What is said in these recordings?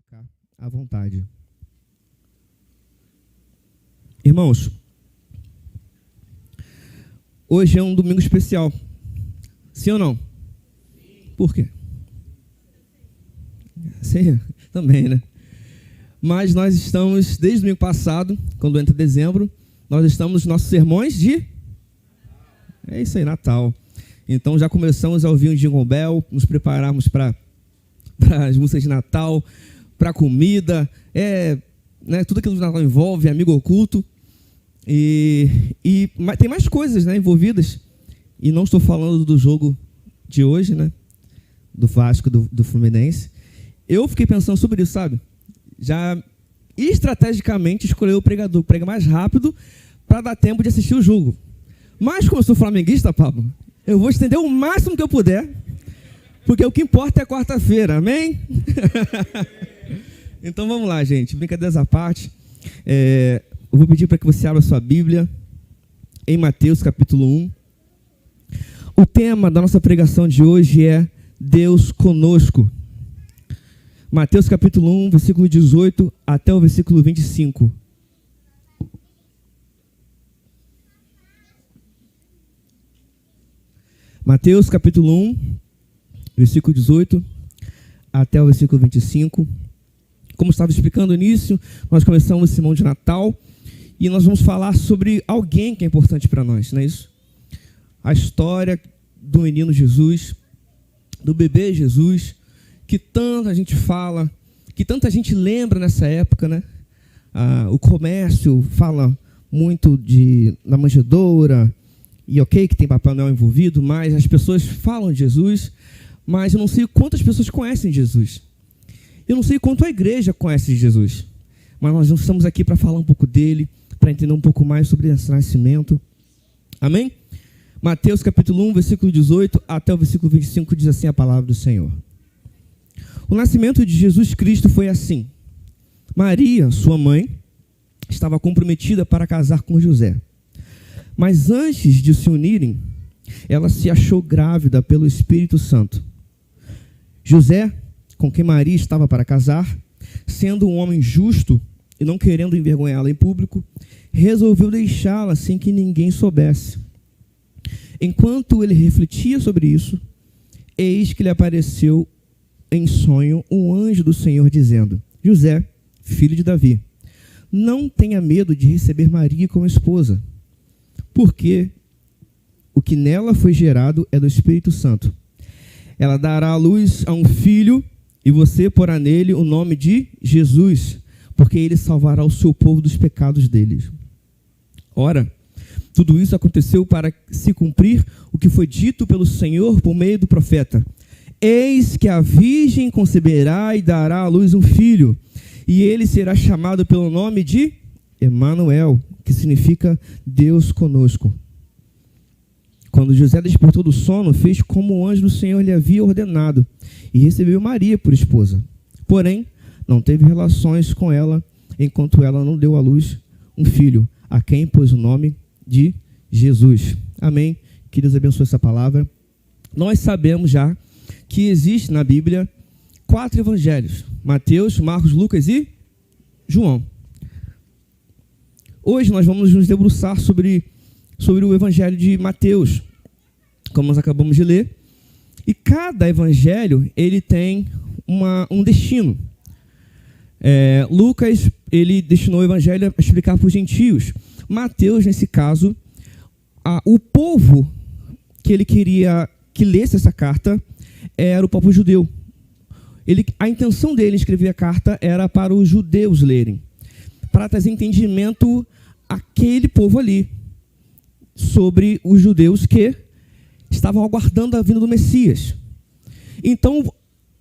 ficar à vontade. Irmãos, hoje é um domingo especial. Sim ou não? Por quê? Sim, também, né? Mas nós estamos, desde o domingo passado, quando entra dezembro, nós estamos nos nossos sermões de... É isso aí, Natal. Então já começamos a ouvir um Jingle Bell, nos prepararmos para as músicas de Natal, para a comida, tudo aquilo que o Natal envolve, amigo oculto. E tem mais coisas, né, envolvidas. E não estou falando do jogo de hoje, né, do Vasco, do Fluminense. Eu fiquei pensando sobre isso, sabe? Já estrategicamente escolheu o pregador que prega mais rápido para dar tempo de assistir o jogo. Mas como eu sou flamenguista, Pablo, eu vou estender o máximo que eu puder, porque o que importa é quarta-feira, amém? Então vamos lá, gente, brincadeiras à parte. Eu vou pedir para que você abra sua Bíblia em Mateus capítulo 1. O tema da nossa pregação de hoje é Deus conosco. Mateus capítulo 1, versículo 18 até o versículo 25. Mateus capítulo 1, versículo 18 até o versículo 25. Como estava explicando no início, nós começamos o sermão de Natal e nós vamos falar sobre alguém que é importante para nós, não é isso? A história do menino Jesus, do bebê Jesus, que tanta gente fala, que tanta gente lembra nessa época, né? O comércio fala muito da manjedoura, e ok que tem Papai Noel envolvido, mas as pessoas falam de Jesus, mas eu não sei quantas pessoas conhecem Jesus. Eu não sei quanto a igreja conhece de Jesus, mas nós estamos aqui para falar um pouco dele, para entender um pouco mais sobre esse nascimento. Amém? Mateus capítulo 1, versículo 18 até o versículo 25 diz assim a palavra do Senhor. O nascimento de Jesus Cristo foi assim. Maria, sua mãe, estava comprometida para casar com José. Mas antes de se unirem, ela se achou grávida pelo Espírito Santo. José, com quem Maria estava para casar, sendo um homem justo e não querendo envergonhá-la em público, resolveu deixá-la sem que ninguém soubesse. Enquanto ele refletia sobre isso, eis que lhe apareceu em sonho um anjo do Senhor dizendo: José, filho de Davi, não tenha medo de receber Maria como esposa, porque o que nela foi gerado é do Espírito Santo. Ela dará à luz a um filho e você porá nele o nome de Jesus, porque ele salvará o seu povo dos pecados deles. Ora, tudo isso aconteceu para se cumprir o que foi dito pelo Senhor por meio do profeta. Eis que a virgem conceberá e dará à luz um filho, e ele será chamado pelo nome de Emanuel, que significa Deus conosco. Quando José despertou do sono, fez como o anjo do Senhor lhe havia ordenado, e recebeu Maria por esposa. Porém, não teve relações com ela, enquanto ela não deu à luz um filho, a quem pôs o nome de Jesus. Amém? Que Deus abençoe essa palavra. Nós sabemos já que existe na Bíblia 4 evangelhos: Mateus, Marcos, Lucas e João. Hoje nós vamos nos debruçar sobre o evangelho de Mateus, como nós acabamos de ler. E cada evangelho ele tem um destino. Lucas ele destinou o evangelho a explicar para os gentios. Mateus, nesse caso, o povo que ele queria que lesse essa carta era o povo judeu. A intenção dele em escrever a carta era para os judeus lerem, para trazer entendimento àquele povo ali, sobre os judeus que estavam aguardando a vinda do Messias. Então,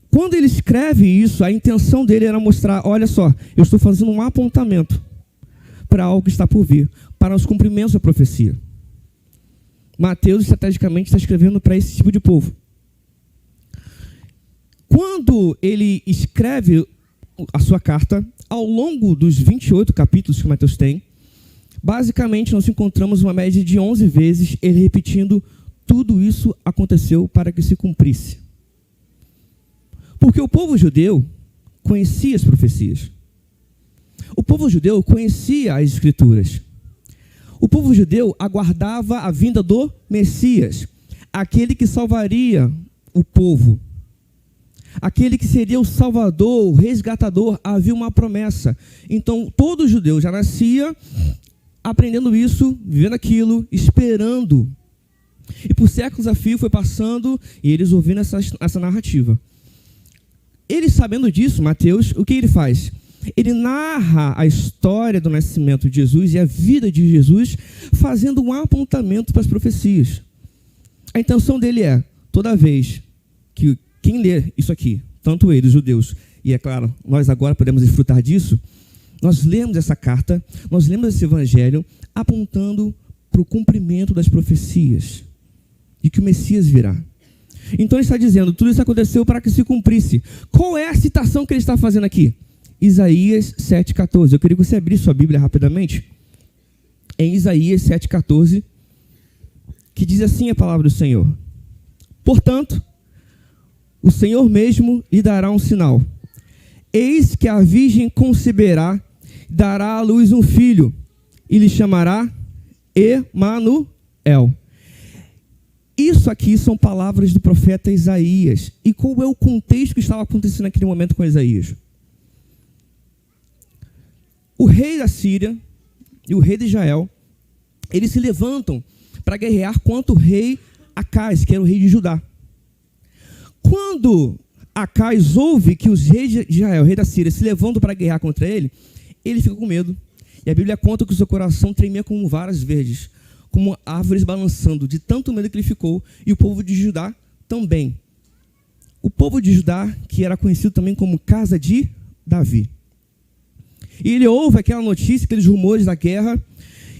quando ele escreve isso, a intenção dele era mostrar: olha só, eu estou fazendo um apontamento para algo que está por vir, para os cumprimentos da profecia. Mateus, estrategicamente, está escrevendo para esse tipo de povo. Quando ele escreve a sua carta, ao longo dos 28 capítulos que Mateus tem, basicamente nós encontramos uma média de 11 vezes ele repetindo: tudo isso aconteceu para que se cumprisse. Porque o povo judeu, conhecia as profecias. O povo judeu conhecia as Escrituras. O povo judeu aguardava a vinda do Messias, aquele que salvaria o povo, aquele que seria o salvador, o resgatador. Havia uma promessa. Então, todo judeu já nascia aprendendo isso, vivendo aquilo, esperando. E por séculos a fio foi passando e eles ouvindo essa narrativa. Ele, sabendo disso, Mateus, o que ele faz? Ele narra a história do nascimento de Jesus e a vida de Jesus, fazendo um apontamento para as profecias. A intenção dele é, toda vez que quem lê isso aqui, tanto eles, os judeus, e é claro, nós agora podemos desfrutar disso, nós lemos essa carta, nós lemos esse evangelho, apontando para o cumprimento das profecias, de que o Messias virá. Então ele está dizendo, tudo isso aconteceu para que se cumprisse. Qual é a citação que ele está fazendo aqui? Isaías 7,14. Eu queria que você abrisse sua Bíblia rapidamente. Em Isaías 7,14, que diz assim a palavra do Senhor. Portanto, o Senhor mesmo lhe dará um sinal. Eis que a virgem conceberá, dará à luz um filho, e lhe chamará Emanuel. Isso aqui são palavras do profeta Isaías. E qual é o contexto que estava acontecendo naquele momento com Isaías? O rei da Síria e o rei de Israel, eles se levantam para guerrear contra o rei Acais, que era o rei de Judá. Quando Acais ouve que os reis de Israel, o rei da Síria, se levantam para guerrear contra ele, ele fica com medo. E a Bíblia conta que o seu coração tremia como varas verdes, como árvores balançando, de tanto medo que ele ficou, e o povo de Judá também. O povo de Judá, que era conhecido também como casa de Davi. E ele ouve aquela notícia, aqueles rumores da guerra,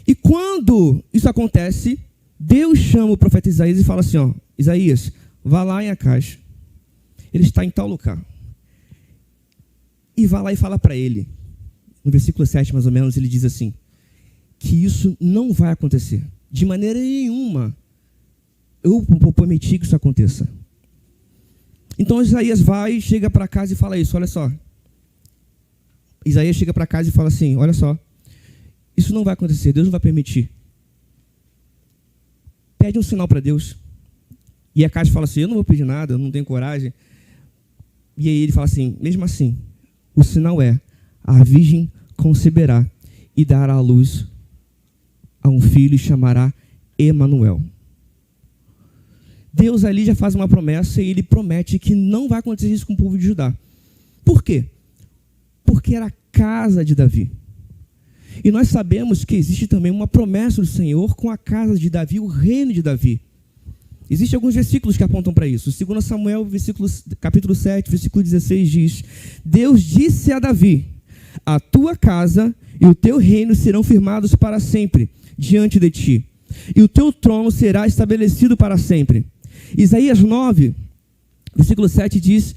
e quando isso acontece, Deus chama o profeta Isaías e fala assim, ó, Isaías, vá lá em Acais, ele está em tal lugar. E vá lá e fala para ele, no versículo 7 mais ou menos, ele diz assim, que isso não vai acontecer. De maneira nenhuma eu vou permitir que isso aconteça. Então Isaías vai, chega para casa e fala isso, olha só. Isaías chega para casa e fala assim, olha só, isso não vai acontecer, Deus não vai permitir. Pede um sinal para Deus. E Acais fala assim, eu não vou pedir nada, eu não tenho coragem. E aí ele fala assim, mesmo assim, o sinal é, a virgem conceberá e dará à luz a um filho e chamará Emanuel. Deus ali já faz uma promessa e ele promete que não vai acontecer isso com o povo de Judá. Por quê? Porque era a casa de Davi. E nós sabemos que existe também uma promessa do Senhor com a casa de Davi, o reino de Davi. Existem alguns versículos que apontam para isso. 2 Samuel, capítulo 7, versículo 16 diz, Deus disse a Davi, a tua casa e o teu reino serão firmados para sempre diante de ti, e o teu trono será estabelecido para sempre. Isaías 9, versículo 7 diz,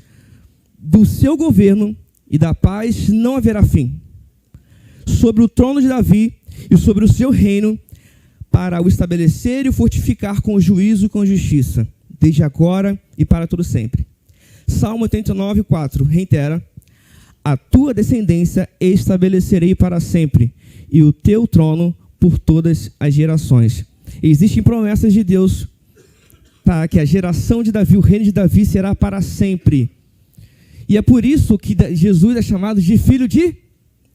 do seu governo e da paz não haverá fim, sobre o trono de Davi e sobre o seu reino, para o estabelecer e o fortificar com juízo e com justiça, desde agora e para todo sempre. Salmo 89, 4, reitera, a tua descendência estabelecerei para sempre, e o teu trono por todas as gerações. Existem promessas de Deus para que a geração de Davi, o reino de Davi, será para sempre. E é por isso que Jesus é chamado de filho de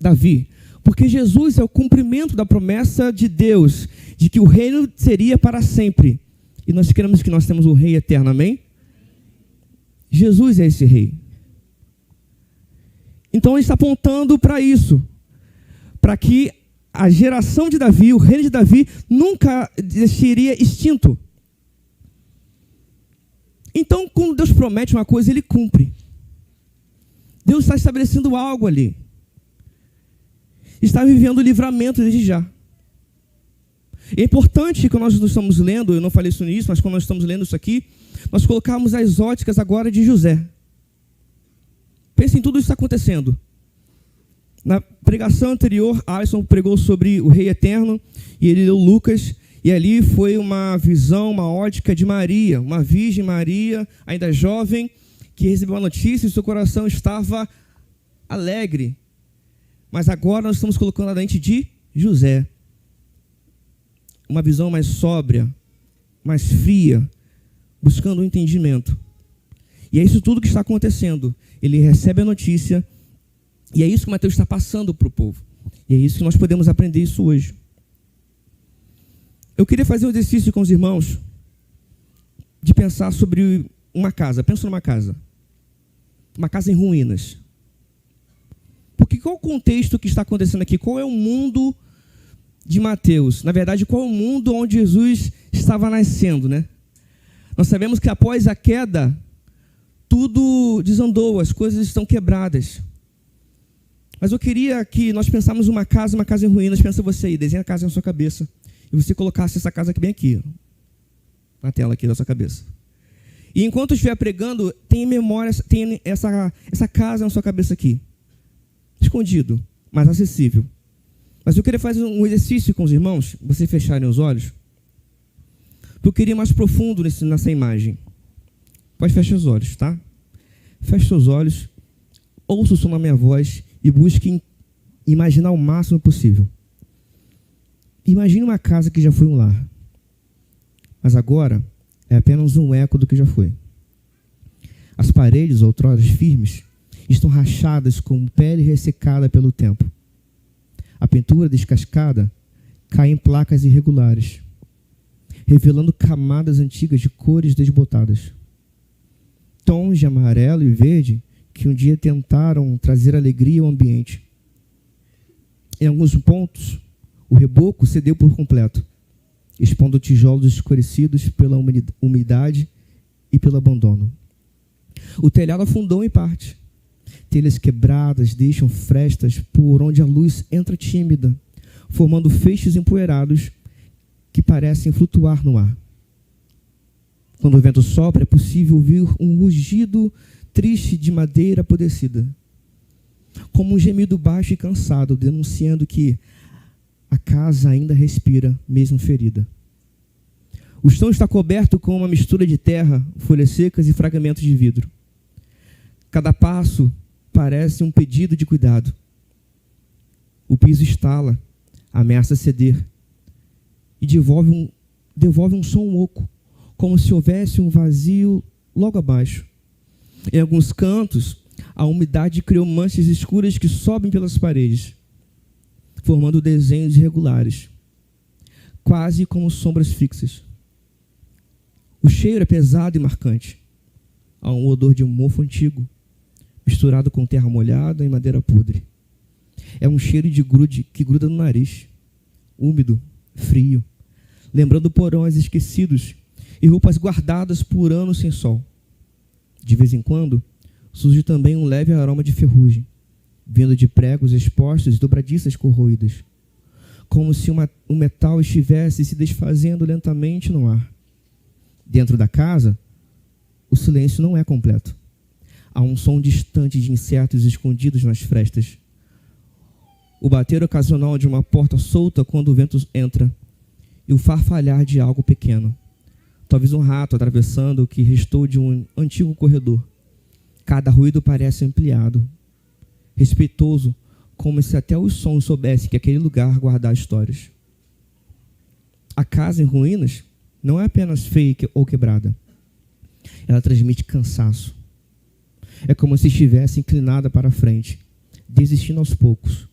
Davi. Porque Jesus é o cumprimento da promessa de Deus, de que o reino seria para sempre. E nós queremos que nós temos um rei eterno, amém? Jesus é esse rei. Então ele está apontando para isso, para que a geração de Davi, o reino de Davi, nunca seria extinto. Então, quando Deus promete uma coisa, ele cumpre. Deus está estabelecendo algo ali. Está vivendo o livramento desde já. É importante que nós estamos lendo, eu não falei isso nisso, mas quando nós estamos lendo isso aqui, nós colocamos as óticas agora de José. Pense em tudo isso que está acontecendo. Na pregação anterior, Alisson pregou sobre o Rei Eterno, e ele leu Lucas, e ali foi uma visão, uma ótica de Maria, uma virgem Maria, ainda jovem, que recebeu uma notícia e seu coração estava alegre. Mas agora nós estamos colocando a lente de José. Uma visão mais sóbria, mais fria, buscando um entendimento. E é isso tudo que está acontecendo. Ele recebe a notícia, e é isso que Mateus está passando para o povo. E é isso que nós podemos aprender isso hoje. Eu queria fazer um exercício com os irmãos de pensar sobre uma casa. Pensa numa casa. Uma casa em ruínas. Porque qual o contexto que está acontecendo aqui? Qual é o mundo de Mateus? Na verdade, qual é o mundo onde Jesus estava nascendo, né? Nós sabemos que após a queda, tudo desandou, as coisas estão quebradas. Mas eu queria que nós pensássemos uma casa em ruínas. Pensa você aí, desenha a casa na sua cabeça. E você colocasse essa casa aqui bem aqui, na tela aqui da sua cabeça. E enquanto eu estiver pregando, tenha memória, tenha essa casa na sua cabeça aqui. Escondido, mas acessível. Mas eu queria fazer um exercício com os irmãos, vocês fecharem os olhos. Eu queria ir mais profundo nessa imagem. Pode fechar os olhos, tá? Feche seus olhos, ouça o som da minha voz e busque imaginar o máximo possível. Imagine uma casa que já foi um lar, mas agora é apenas um eco do que já foi. As paredes, outrora firmes, estão rachadas como pele ressecada pelo tempo. A pintura descascada cai em placas irregulares, revelando camadas antigas de cores desbotadas. Tons de amarelo e verde que um dia tentaram trazer alegria ao ambiente. Em alguns pontos, o reboco cedeu por completo, expondo tijolos escurecidos pela umidade e pelo abandono. O telhado afundou em parte. Telhas quebradas deixam frestas por onde a luz entra tímida, formando feixes empoeirados que parecem flutuar no ar. Quando o vento sopra, é possível ouvir um rugido triste de madeira apodrecida, como um gemido baixo e cansado, denunciando que a casa ainda respira, mesmo ferida. O chão está coberto com uma mistura de terra, folhas secas e fragmentos de vidro. Cada passo parece um pedido de cuidado. O piso estala, ameaça ceder e devolve um som oco, como se houvesse um vazio logo abaixo. Em alguns cantos, a umidade criou manchas escuras que sobem pelas paredes, formando desenhos irregulares, quase como sombras fixas. O cheiro é pesado e marcante. Há um odor de mofo antigo, misturado com terra molhada e madeira podre. É um cheiro de grude que gruda no nariz, úmido, frio, lembrando porões esquecidos e roupas guardadas por anos sem sol. De vez em quando, surge também um leve aroma de ferrugem, vindo de pregos expostos e dobradiças corroídas, como se um metal estivesse se desfazendo lentamente no ar. Dentro da casa, o silêncio não é completo. Há um som distante de insetos escondidos nas frestas. O bater ocasional de uma porta solta quando o vento entra, e o farfalhar de algo pequeno. Talvez um rato atravessando o que restou de um antigo corredor. Cada ruído parece ampliado, respeitoso, como se até os sons soubessem que aquele lugar guardava histórias. A casa em ruínas não é apenas feia ou quebrada. Ela transmite cansaço. É como se estivesse inclinada para a frente, desistindo aos poucos,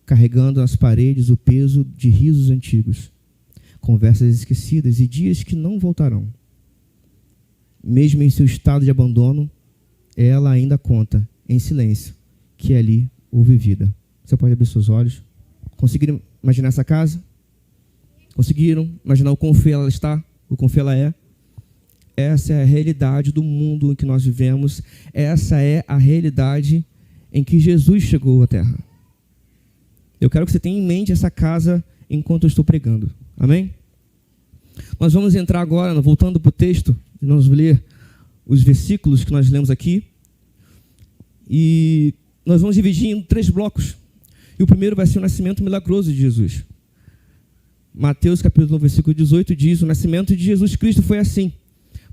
carregando nas paredes o peso de risos antigos, conversas esquecidas e dias que não voltarão. Mesmo em seu estado de abandono, ela ainda conta, em silêncio, que ali houve vida. Você pode abrir seus olhos. Conseguiram imaginar essa casa? Conseguiram imaginar o quão feia ela está? O quão feia ela é? Essa é a realidade do mundo em que nós vivemos. Essa é a realidade em que Jesus chegou à Terra. Eu quero que você tenha em mente essa casa enquanto eu estou pregando. Amém? Nós vamos entrar agora, voltando para o texto, e nós vamos ler os versículos que nós lemos aqui. E nós vamos dividir em 3 blocos. E o primeiro vai ser o nascimento milagroso de Jesus. Mateus capítulo 1, versículo 18 diz: o nascimento de Jesus Cristo foi assim.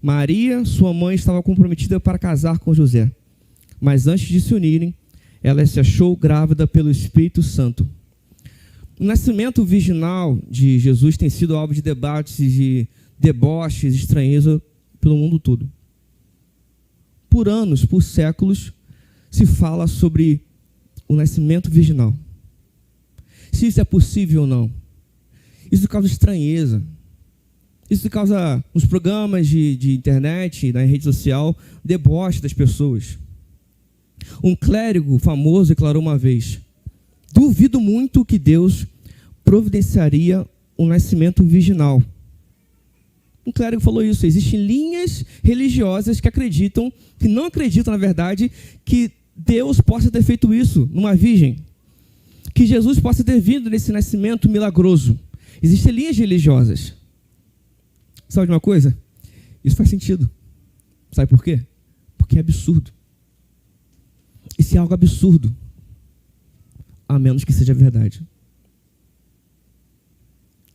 Maria, sua mãe, estava comprometida para casar com José. Mas antes de se unirem, ela se achou grávida pelo Espírito Santo. O nascimento virginal de Jesus tem sido alvo de debates, de deboches, estranheza pelo mundo todo. Por anos, por séculos, se fala sobre o nascimento virginal. Se isso é possível ou não. Isso causa estranheza. Isso causa, nos programas de internet, na rede social, deboche das pessoas. Um clérigo famoso declarou uma vez: duvido muito que Deus providenciaria um nascimento virginal. Um clérigo falou isso. Existem linhas religiosas que não acreditam, na verdade, que Deus possa ter feito isso numa virgem. Que Jesus possa ter vindo nesse nascimento milagroso. Existem linhas religiosas. Sabe de uma coisa? Isso faz sentido. Sabe por quê? Porque é absurdo. Isso é algo absurdo. A menos que seja verdade.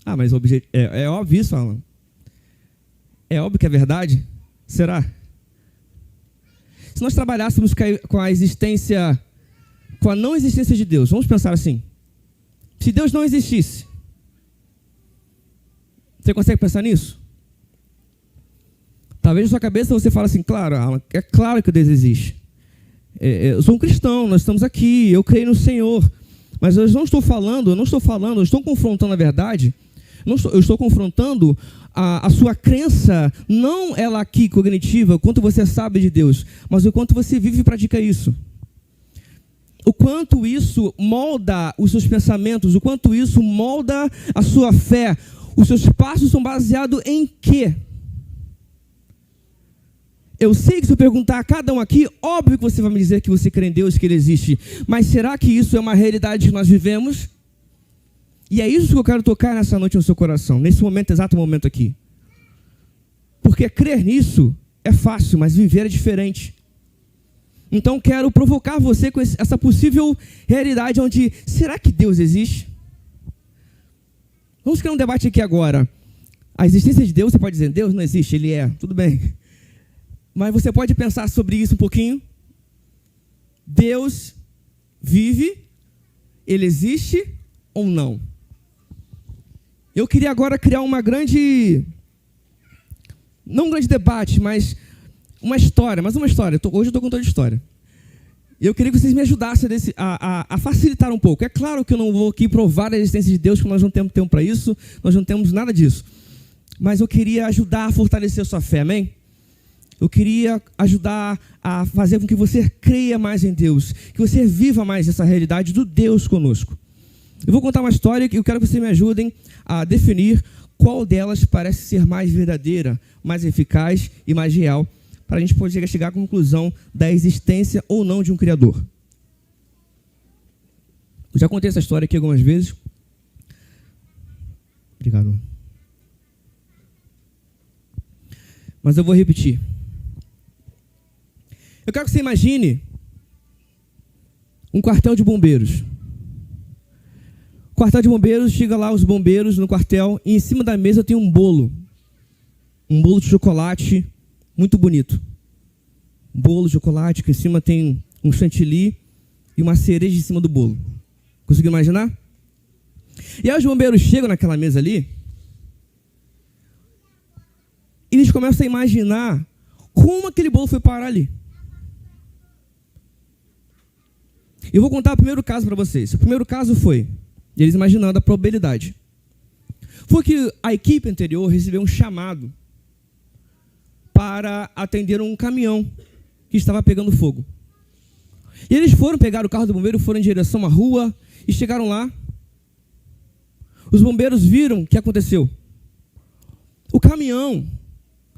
Ah, mas é óbvio isso, Alan. É óbvio que é verdade? Será? Se nós trabalhássemos com a existência, com a não existência de Deus, vamos pensar assim. Se Deus não existisse, você consegue pensar nisso? Talvez na sua cabeça você fale assim: claro, Alan, é claro que Deus existe. Eu sou um cristão, nós estamos aqui, eu creio no Senhor. Mas eu não estou falando, eu estou confrontando a verdade. Eu estou confrontando a sua crença, não ela aqui cognitiva, o quanto você sabe de Deus, mas o quanto você vive e pratica isso. O quanto isso molda os seus pensamentos, o quanto isso molda a sua fé. Os seus passos são baseados em quê? Eu sei que se eu perguntar a cada um aqui, óbvio que você vai me dizer que você crê em Deus, que Ele existe. Mas será que isso é uma realidade que nós vivemos? E é isso que eu quero tocar nessa noite no seu coração, nesse momento, exato momento aqui. Porque crer nisso é fácil, mas viver é diferente. Então quero provocar você com essa possível realidade onde, será que Deus existe? Vamos criar um debate aqui agora. A existência de Deus, você pode dizer, Deus não existe, Ele é, tudo bem. Mas você pode pensar sobre isso um pouquinho. Deus vive, Ele existe ou não? Eu queria agora criar não um grande debate, mas uma história. Hoje eu estou contando história. Eu queria que vocês me ajudassem a facilitar um pouco. É claro que eu não vou aqui provar a existência de Deus, porque nós não temos tempo para isso, nós não temos nada disso. Mas eu queria ajudar a fortalecer a sua fé, amém? Eu queria ajudar a fazer com que você creia mais em Deus, que você viva mais essa realidade do Deus conosco. Eu vou contar uma história que eu quero que vocês me ajudem a definir qual delas parece ser mais verdadeira, mais eficaz e mais real, para a gente poder chegar à conclusão da existência ou não de um Criador. Eu já contei essa história aqui algumas vezes. Obrigado. Mas eu vou repetir. Eu quero que você imagine um quartel de bombeiros. O quartel de bombeiros, chega lá os bombeiros no quartel e em cima da mesa tem um bolo de chocolate muito bonito. Um bolo de chocolate que em cima tem um chantilly e uma cereja em cima do bolo. Conseguiu imaginar? E aí os bombeiros chegam naquela mesa ali e eles começam a imaginar como aquele bolo foi parar ali. Eu vou contar o primeiro caso para vocês. O primeiro caso foi, eles imaginando a probabilidade, foi que a equipe anterior recebeu um chamado para atender um caminhão que estava pegando fogo. E eles foram pegar o carro do bombeiro, foram em direção à rua e chegaram lá. Os bombeiros viram o que aconteceu. O caminhão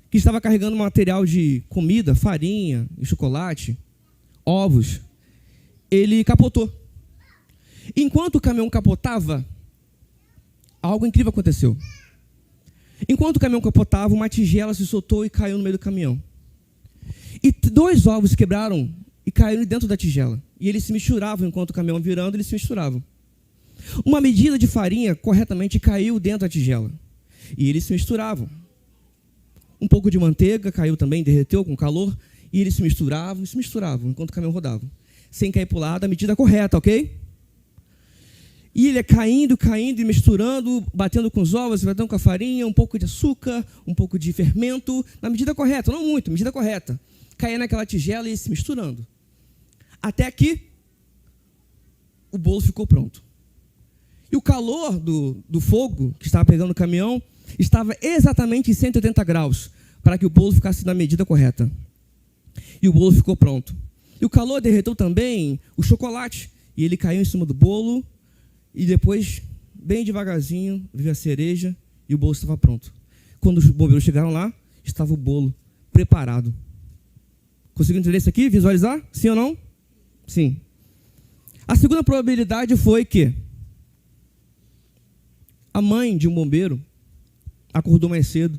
que estava carregando material de comida, farinha, chocolate, ovos, ele capotou. Enquanto o caminhão capotava, algo incrível aconteceu. Enquanto o caminhão capotava, uma tigela se soltou e caiu no meio do caminhão. E 2 ovos quebraram e caíram dentro da tigela. E eles se misturavam enquanto o caminhão virando, eles se misturavam. Uma medida de farinha corretamente caiu dentro da tigela. E eles se misturavam. Um pouco de manteiga caiu também, derreteu com calor. E eles se misturavam enquanto o caminhão rodava. sem cair para o lado, a medida correta, ok? E ele é caindo e misturando, batendo com os ovos, batendo com a farinha, um pouco de açúcar, um pouco de fermento, na medida correta, não muito, medida correta. Caía naquela tigela e se misturando. Até que o bolo ficou pronto. E o calor do fogo que estava pegando o caminhão estava exatamente em 180 graus, para que o bolo ficasse na medida correta. E o bolo ficou pronto. E o calor derreteu também o chocolate, e ele caiu em cima do bolo, e depois, bem devagarzinho, veio a cereja, e o bolo estava pronto. Quando os bombeiros chegaram lá, estava o bolo preparado. Conseguiu entender isso aqui? Visualizar? Sim ou não? Sim. A segunda probabilidade foi que a mãe de um bombeiro acordou mais cedo,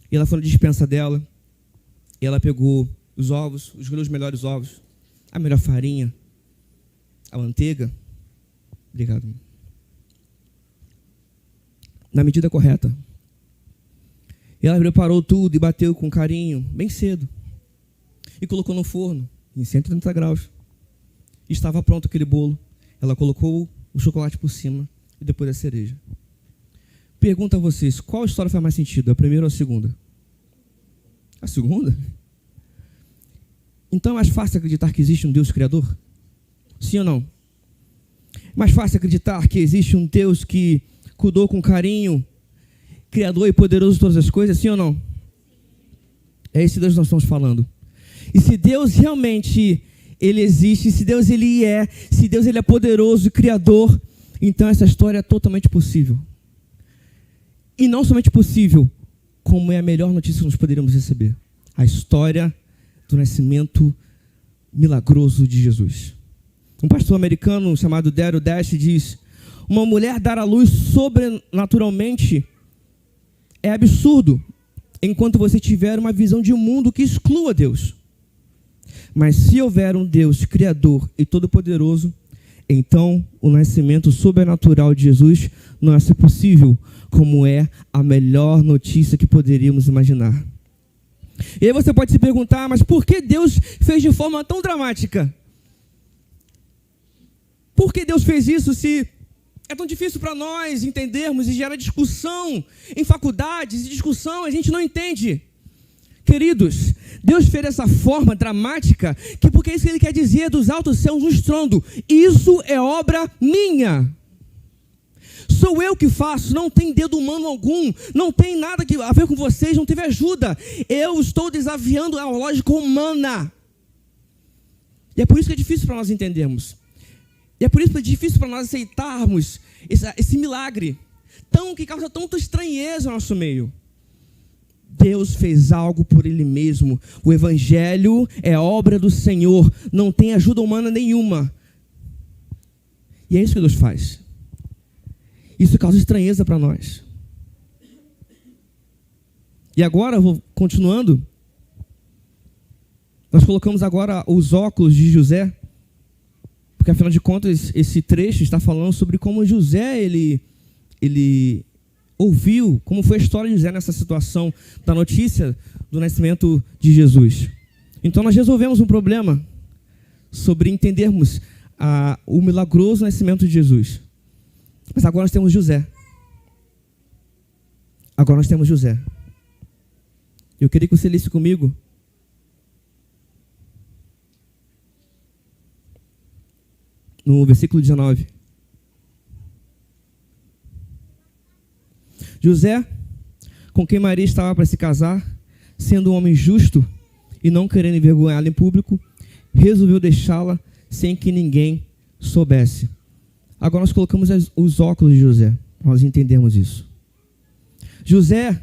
e ela foi na despensa dela, e ela pegou os ovos, escolheu os melhores ovos, a melhor farinha, a manteiga. Obrigado. Na medida correta. E ela preparou tudo e bateu com carinho, bem cedo. E colocou no forno, em 130 graus. E estava pronto aquele bolo. Ela colocou o chocolate por cima e depois a cereja. Pergunto a vocês, qual história faz mais sentido, a primeira ou a segunda? A segunda? Então é mais fácil acreditar que existe um Deus criador? Sim ou não? É mais fácil acreditar que existe um Deus que cuidou com carinho, criador e poderoso de todas as coisas? Sim ou não? É esse Deus que nós estamos falando. E se Deus realmente ele existe, se Deus ele é poderoso e criador, então essa história é totalmente possível. E não somente possível, como é a melhor notícia que nós poderíamos receber. A história do nascimento milagroso de Jesus. Um pastor americano chamado Daryl Dash diz: uma mulher dar à luz sobrenaturalmente é absurdo, enquanto você tiver uma visão de um mundo que exclua Deus. Mas se houver um Deus criador e todo-poderoso, então o nascimento sobrenatural de Jesus não é só possível, como é a melhor notícia que poderíamos imaginar. E aí você pode se perguntar, mas por que Deus fez de forma tão dramática? Por que Deus fez isso se é tão difícil para nós entendermos e gera discussão em faculdades, e discussão a gente não entende? Queridos, Deus fez dessa forma dramática, porque é isso que Ele quer dizer dos altos céus um estrondo. Isso é obra minha. Sou eu que faço, não tem dedo humano algum, não tem nada a ver com vocês, não teve ajuda. Eu estou desafiando a lógica humana. E é por isso que é difícil para nós entendermos. E é por isso que é difícil para nós aceitarmos esse milagre, que causa tanta estranheza no nosso meio. Deus fez algo por Ele mesmo. O Evangelho é obra do Senhor, não tem ajuda humana nenhuma. E é isso que Deus faz. Isso causa estranheza para nós. E agora, continuando, nós colocamos agora os óculos de José, porque afinal de contas esse trecho está falando sobre como José ele ouviu, como foi a história de José nessa situação da notícia do nascimento de Jesus. Então nós resolvemos um problema sobre entendermos o milagroso nascimento de Jesus. Mas agora nós temos José. Agora nós temos José. Eu queria que você lesse comigo no versículo 19. José, com quem Maria estava para se casar, sendo um homem justo e não querendo envergonhá-la em público, resolveu deixá-la sem que ninguém soubesse. Agora nós colocamos os óculos de José, para nós entendermos isso. José,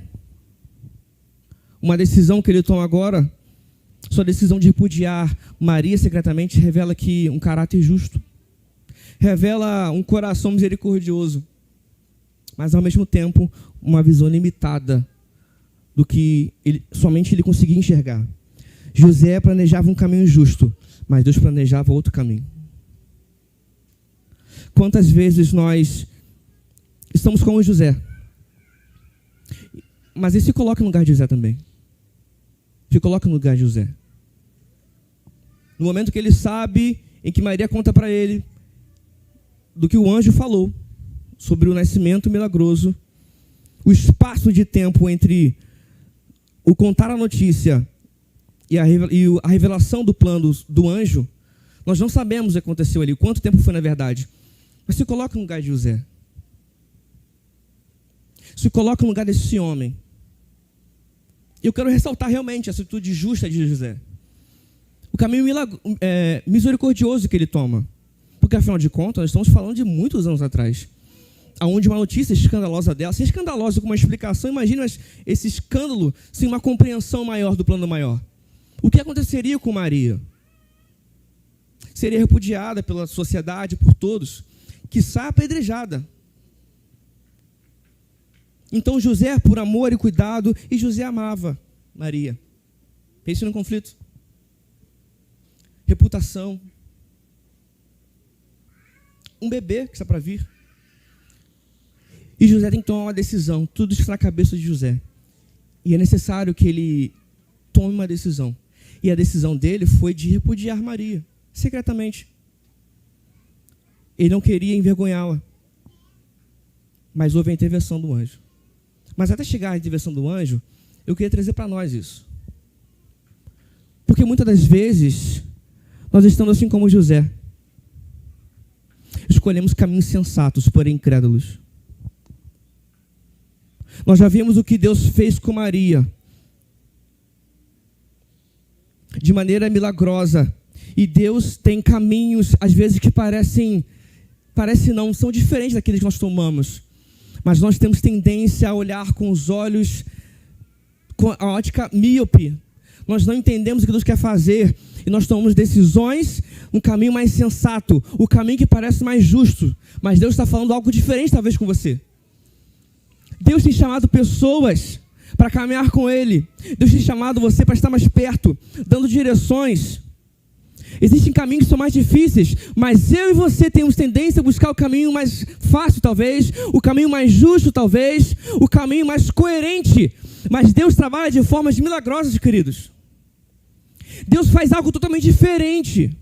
uma decisão que ele toma agora, sua decisão de repudiar Maria secretamente, revela que um caráter justo, revela um coração misericordioso, mas ao mesmo tempo uma visão limitada do que somente ele conseguia enxergar. José planejava um caminho justo, mas Deus planejava outro caminho. Quantas vezes nós estamos como José, mas ele se coloca no lugar de José também. Se coloca no lugar de José. No momento que ele sabe, em que Maria conta para ele do que o anjo falou sobre o nascimento milagroso, o espaço de tempo entre o contar a notícia e a revelação do plano do anjo, nós não sabemos o que aconteceu ali, quanto tempo foi na verdade. Mas se coloca no lugar de José. Se coloca no lugar desse homem. Eu quero ressaltar realmente a atitude justa de José. O caminho misericordioso que ele toma. Porque, afinal de contas, nós estamos falando de muitos anos atrás. Onde uma notícia escandalosa dela, se é escandalosa com uma explicação, imagina esse escândalo sem uma compreensão maior do plano maior. O que aconteceria com Maria? Seria repudiada pela sociedade, por todos, quiçá apedrejada. Então José, por amor e cuidado, e José amava Maria. Pense no conflito. Reputação. Um bebê que está para vir. E José tem que tomar uma decisão. Tudo está na cabeça de José. E é necessário que ele tome uma decisão. E a decisão dele foi de repudiar Maria, secretamente. Ele não queria envergonhá-la. Mas houve a intervenção do anjo. Mas até chegar à intervenção do anjo, eu queria trazer para nós isso. Porque muitas das vezes, nós estamos assim como José. Escolhemos caminhos sensatos, porém incrédulos. Nós já vimos o que Deus fez com Maria. De maneira milagrosa. E Deus tem caminhos, às vezes, que são diferentes daqueles que nós tomamos. Mas nós temos tendência a olhar com os olhos, com a ótica míope. Nós não entendemos o que Deus quer fazer. E nós tomamos decisões, um caminho mais sensato, o caminho que parece mais justo. Mas Deus está falando algo diferente, talvez, com você. Deus tem chamado pessoas para caminhar com Ele. Deus tem chamado você para estar mais perto, dando direções. Existem caminhos que são mais difíceis, mas eu e você temos tendência a buscar o caminho mais fácil, talvez, o caminho mais justo, talvez, o caminho mais coerente. Mas Deus trabalha de formas milagrosas, queridos. Deus faz algo totalmente diferente.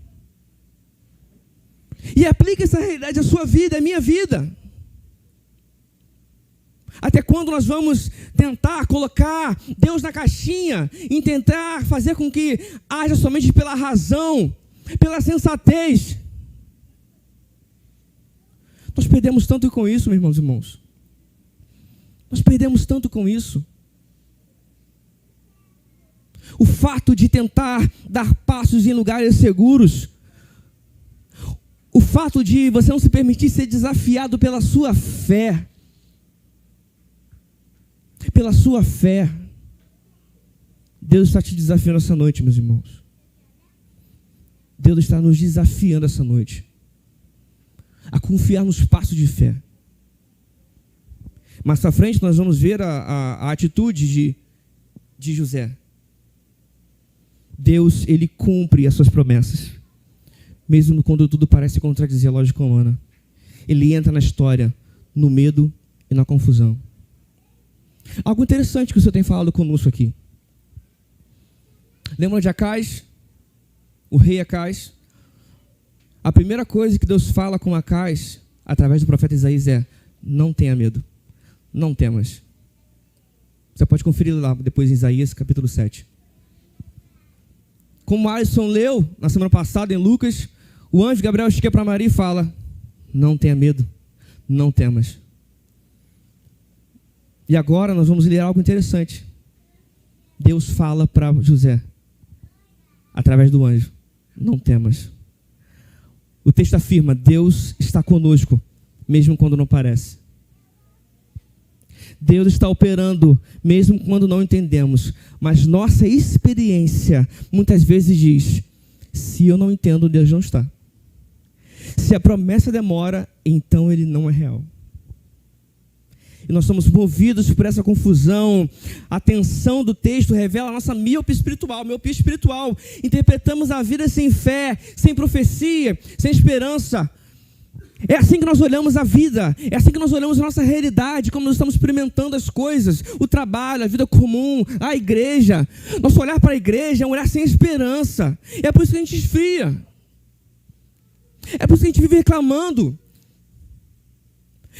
E aplica essa realidade à sua vida, à minha vida. Até quando nós vamos tentar colocar Deus na caixinha e tentar fazer com que haja somente pela razão, pela sensatez? Nós perdemos tanto com isso, meus irmãos. Nós perdemos tanto com isso. O fato de tentar dar passos em lugares seguros. O fato de você não se permitir ser desafiado pela sua fé. Pela sua fé. Deus está te desafiando essa noite, meus irmãos. Deus está nos desafiando essa noite a confiar nos passos de fé. Mais à frente nós vamos ver a atitude de José. Deus, Ele cumpre as suas promessas, mesmo quando tudo parece contradizer a lógica humana. Ele entra na história, no medo e na confusão. Algo interessante que o Senhor tem falado conosco aqui. Lembra de Acais? O rei Acais? A primeira coisa que Deus fala com Acais, através do profeta Isaías, é: não tenha medo, não temas. Você pode conferir lá depois em Isaías capítulo 7. Como Alisson leu na semana passada em Lucas, o anjo Gabriel chega para Maria e fala: não tenha medo, não temas. E agora nós vamos ler algo interessante. Deus fala para José, através do anjo: não temas. O texto afirma: Deus está conosco, mesmo quando não parece. Deus está operando, mesmo quando não entendemos. Mas nossa experiência muitas vezes diz: se eu não entendo, Deus não está. Se a promessa demora, então Ele não é real. E nós somos movidos por essa confusão. A tensão do texto revela a nossa miopia espiritual. Interpretamos a vida sem fé, sem profecia, sem esperança. É assim que nós olhamos a vida, é assim que nós olhamos a nossa realidade, como nós estamos experimentando as coisas, o trabalho, a vida comum, a igreja. Nosso olhar para a igreja é um olhar sem esperança. É por isso que a gente esfria. É por isso que a gente vive reclamando.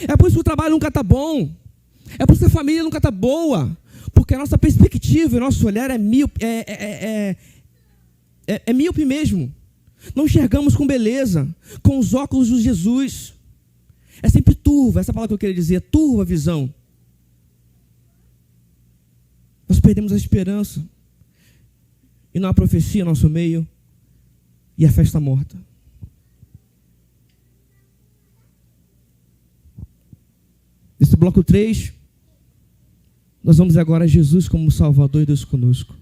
É por isso que o trabalho nunca está bom. É por isso que a família nunca está boa. Porque a nossa perspectiva, o nosso olhar é míope mesmo. Não enxergamos com beleza, com os óculos de Jesus. É sempre turva, essa palavra que eu queria dizer, turva a visão. Nós perdemos a esperança. E não há profecia no nosso meio. E a fé está morta. Nesse bloco 3, nós vamos agora a Jesus como Salvador e Deus conosco.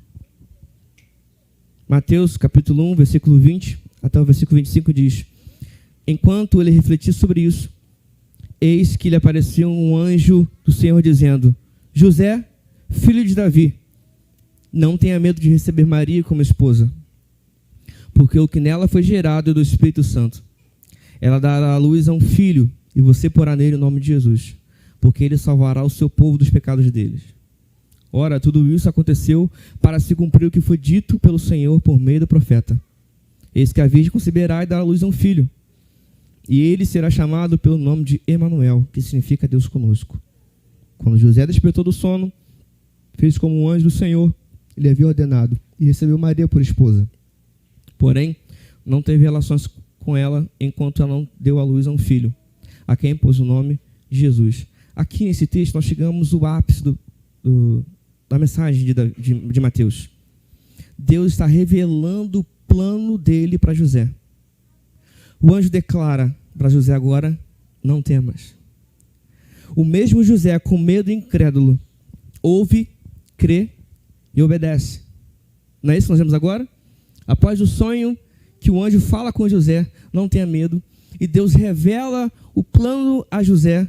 Mateus capítulo 1, versículo 20, até o versículo 25 diz: enquanto ele refletia sobre isso, eis que lhe apareceu um anjo do Senhor dizendo: José, filho de Davi, não tenha medo de receber Maria como esposa, porque o que nela foi gerado é do Espírito Santo. Ela dará à luz a um filho, e você porá nele o nome de Jesus, porque ele salvará o seu povo dos pecados deles. Ora, tudo isso aconteceu para se cumprir o que foi dito pelo Senhor por meio do profeta. Eis que a virgem conceberá e dará à luz a um filho, e ele será chamado pelo nome de Emanuel, que significa Deus conosco. Quando José despertou do sono, fez como um anjo do Senhor lhe havia ordenado, e recebeu Maria por esposa. Porém, não teve relações com ela enquanto ela não deu à luz a um filho, a quem pôs o nome de Jesus. Aqui nesse texto nós chegamos ao ápice da mensagem de Mateus. Deus está revelando o plano dele para José. O anjo declara para José agora: não temas. O mesmo José, com medo e incrédulo, ouve, crê e obedece. Não é isso que nós vemos agora? Após o sonho que o anjo fala com José, não tenha medo, e Deus revela o plano a José.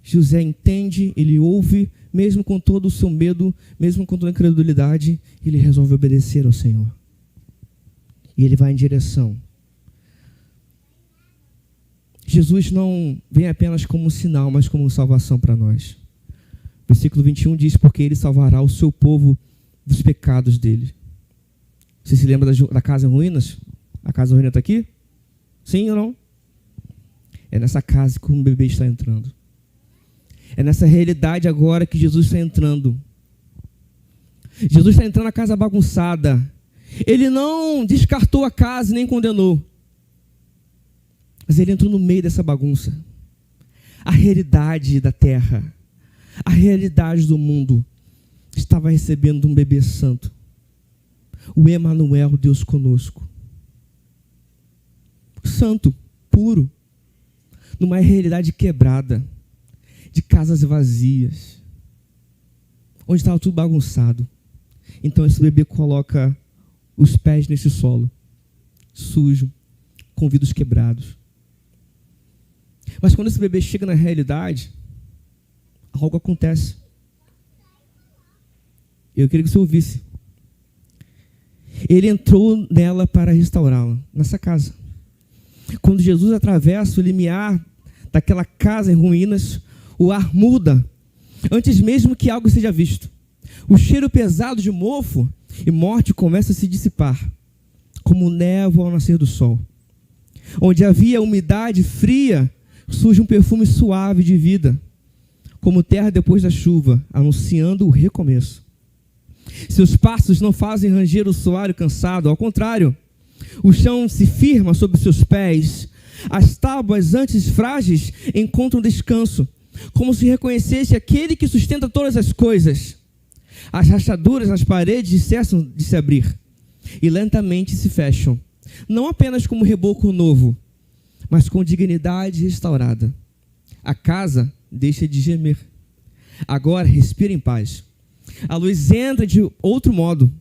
José entende, ele ouve, mesmo com todo o seu medo, mesmo com toda a incredulidade, ele resolve obedecer ao Senhor. E ele vai em direção. Jesus não vem apenas como um sinal, mas como salvação para nós. Versículo 21 diz: porque ele salvará o seu povo dos pecados dele. Você se lembra da casa em ruínas? A casa em ruínas está aqui? Sim ou não? É nessa casa que um bebê está entrando. É nessa realidade agora que Jesus está entrando. Jesus está entrando na casa bagunçada. Ele não descartou a casa nem condenou. Mas ele entrou no meio dessa bagunça. A realidade da terra, a realidade do mundo, estava recebendo um bebê santo. O Emanuel, Deus conosco. Santo, puro. Numa realidade quebrada, de casas vazias, onde estava tudo bagunçado. Então esse bebê coloca os pés nesse solo, sujo, com vidros quebrados. Mas quando esse bebê chega na realidade, algo acontece. Eu queria que você ouvisse. Ele entrou nela para restaurá-la, nessa casa. Quando Jesus atravessa o limiar daquela casa em ruínas, o ar muda, antes mesmo que algo seja visto. O cheiro pesado de mofo e morte começa a se dissipar, como névoa ao nascer do sol. Onde havia umidade fria, surge um perfume suave de vida, como terra depois da chuva, anunciando o recomeço. Seus passos não fazem ranger o soalho cansado, ao contrário, o chão se firma sob seus pés. As tábuas antes frágeis encontram descanso, como se reconhecesse aquele que sustenta todas as coisas. As rachaduras nas paredes cessam de se abrir e lentamente se fecham, não apenas como reboco novo, mas com dignidade restaurada. A casa deixa de gemer. Agora respira em paz. A luz entra de outro modo.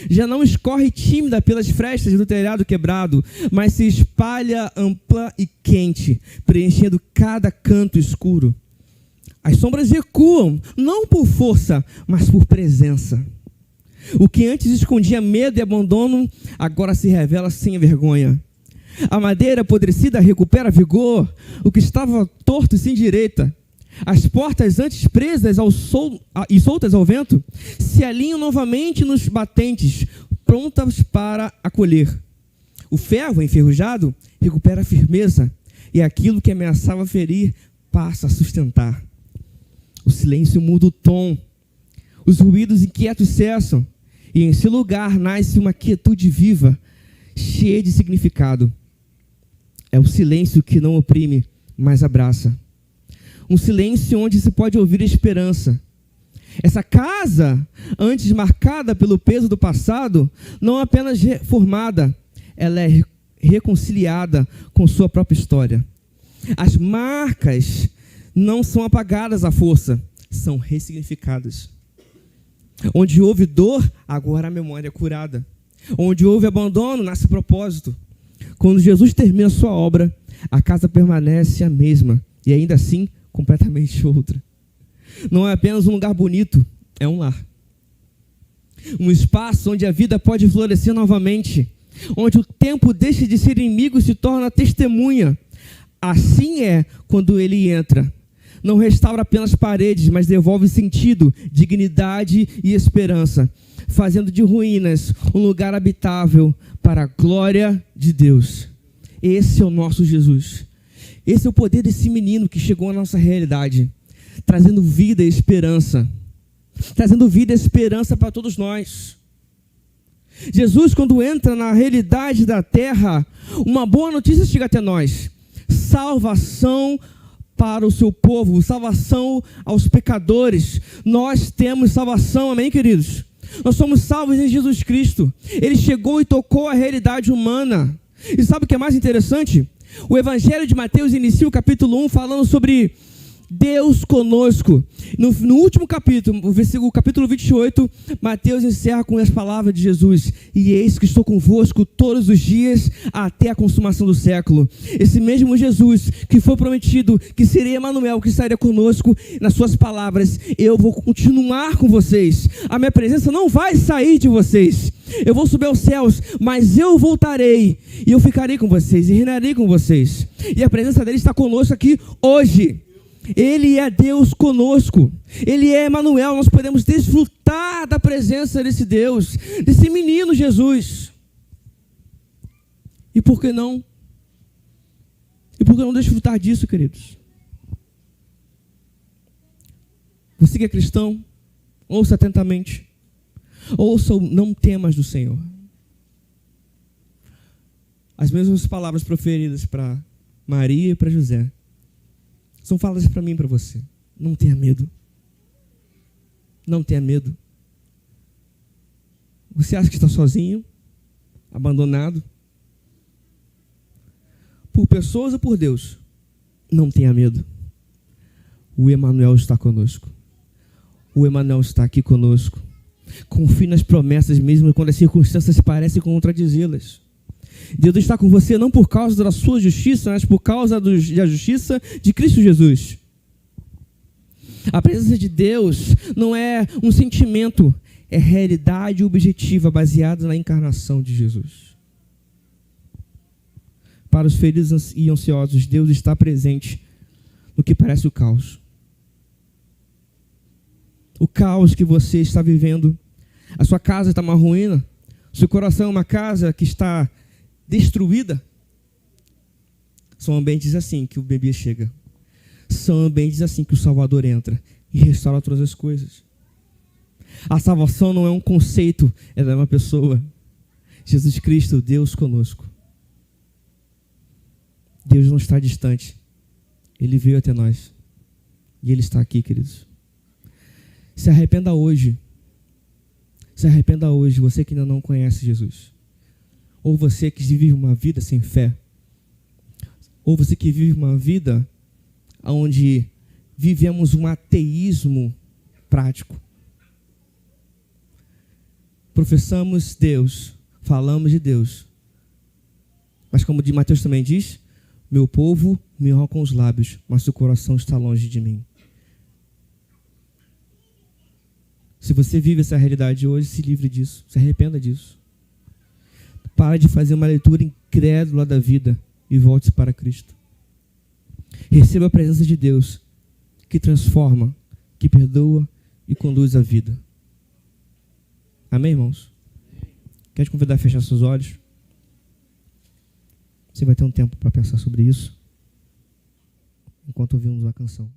Já não escorre tímida pelas frestas do telhado quebrado, mas se espalha ampla e quente, preenchendo cada canto escuro. As sombras recuam, não por força, mas por presença. O que antes escondia medo e abandono, agora se revela sem vergonha. A madeira apodrecida recupera vigor. O que estava torto se endireita. As portas antes presas e soltas ao vento se alinham novamente nos batentes, prontas para acolher. O ferro enferrujado recupera a firmeza, e aquilo que ameaçava ferir passa a sustentar. O silêncio muda o tom, os ruídos inquietos cessam, e em seu lugar nasce uma quietude viva, cheia de significado. É o silêncio que não oprime, mas abraça. Um silêncio onde se pode ouvir a esperança. Essa casa, antes marcada pelo peso do passado, não é apenas reformada, ela é reconciliada com sua própria história. As marcas não são apagadas à força, são ressignificadas. Onde houve dor, agora a memória é curada. Onde houve abandono, nasce propósito. Quando Jesus termina a sua obra, a casa permanece a mesma, e ainda assim, completamente outra. Não é apenas um lugar bonito, é um lar. Um espaço onde a vida pode florescer novamente, onde o tempo deixa de ser inimigo e se torna testemunha. Assim é quando ele entra. Não restaura apenas paredes, mas devolve sentido, dignidade e esperança, fazendo de ruínas um lugar habitável para a glória de Deus. Esse é o nosso Jesus. Esse é o poder desse menino que chegou à nossa realidade, trazendo vida e esperança. Trazendo vida e esperança para todos nós. Jesus, quando entra na realidade da terra, uma boa notícia chega até nós. Salvação para o seu povo, salvação aos pecadores. Nós temos salvação, amém, queridos? Nós somos salvos em Jesus Cristo. Ele chegou e tocou a realidade humana. E sabe o que é mais interessante? O Evangelho de Mateus inicia o capítulo 1 falando sobre Deus conosco. No último capítulo, o capítulo 28, Mateus encerra com as palavras de Jesus: e eis que estou convosco todos os dias até a consumação do século. Esse mesmo Jesus que foi prometido que seria Emanuel, que estaria conosco, nas suas palavras: eu vou continuar com vocês, a minha presença não vai sair de vocês, eu vou subir aos céus, mas eu voltarei e eu ficarei com vocês e reinarei com vocês. E a presença dele está conosco aqui hoje. Ele é Deus conosco. Ele é Emanuel. Nós podemos desfrutar da presença desse Deus, desse menino Jesus. E por que não? E por que não desfrutar disso, queridos? Você que é cristão, ouça atentamente. Ouça o não temas do Senhor. As mesmas palavras proferidas para Maria e para José são faladas para mim e para você. Não tenha medo. Não tenha medo. Você acha que está sozinho? Abandonado? Por pessoas ou por Deus? Não tenha medo. O Emanuel está conosco. O Emanuel está aqui conosco. Confie nas promessas mesmo quando as circunstâncias parecem contradizê-las. Deus está com você não por causa da sua justiça, mas por causa da justiça de Cristo Jesus. A presença de Deus não é um sentimento, é realidade objetiva baseada na encarnação de Jesus. Para os feridos e ansiosos, Deus está presente no que parece o caos. O caos que você está vivendo, a sua casa está uma ruína, seu coração é uma casa que está destruída. São ambientes assim que o bebê chega. São ambientes assim que o Salvador entra e restaura todas as coisas. A salvação não é um conceito, ela é uma pessoa. Jesus Cristo, Deus conosco. Deus não está distante. Ele veio até nós. E Ele está aqui, queridos. Se arrependa hoje. Se arrependa hoje, você que ainda não conhece Jesus. Ou você que vive uma vida sem fé. Ou você que vive uma vida onde vivemos um ateísmo prático. Professamos Deus, falamos de Deus. Mas como de Mateus também diz, meu povo me honra com os lábios, mas o coração está longe de mim. Se você vive essa realidade hoje, se livre disso, se arrependa disso. Para de fazer uma leitura incrédula da vida e volte-se para Cristo. Receba a presença de Deus, que transforma, que perdoa e conduz a vida. Amém, irmãos? Quero te convidar a fechar seus olhos. Você vai ter um tempo para pensar sobre isso, enquanto ouvimos uma canção.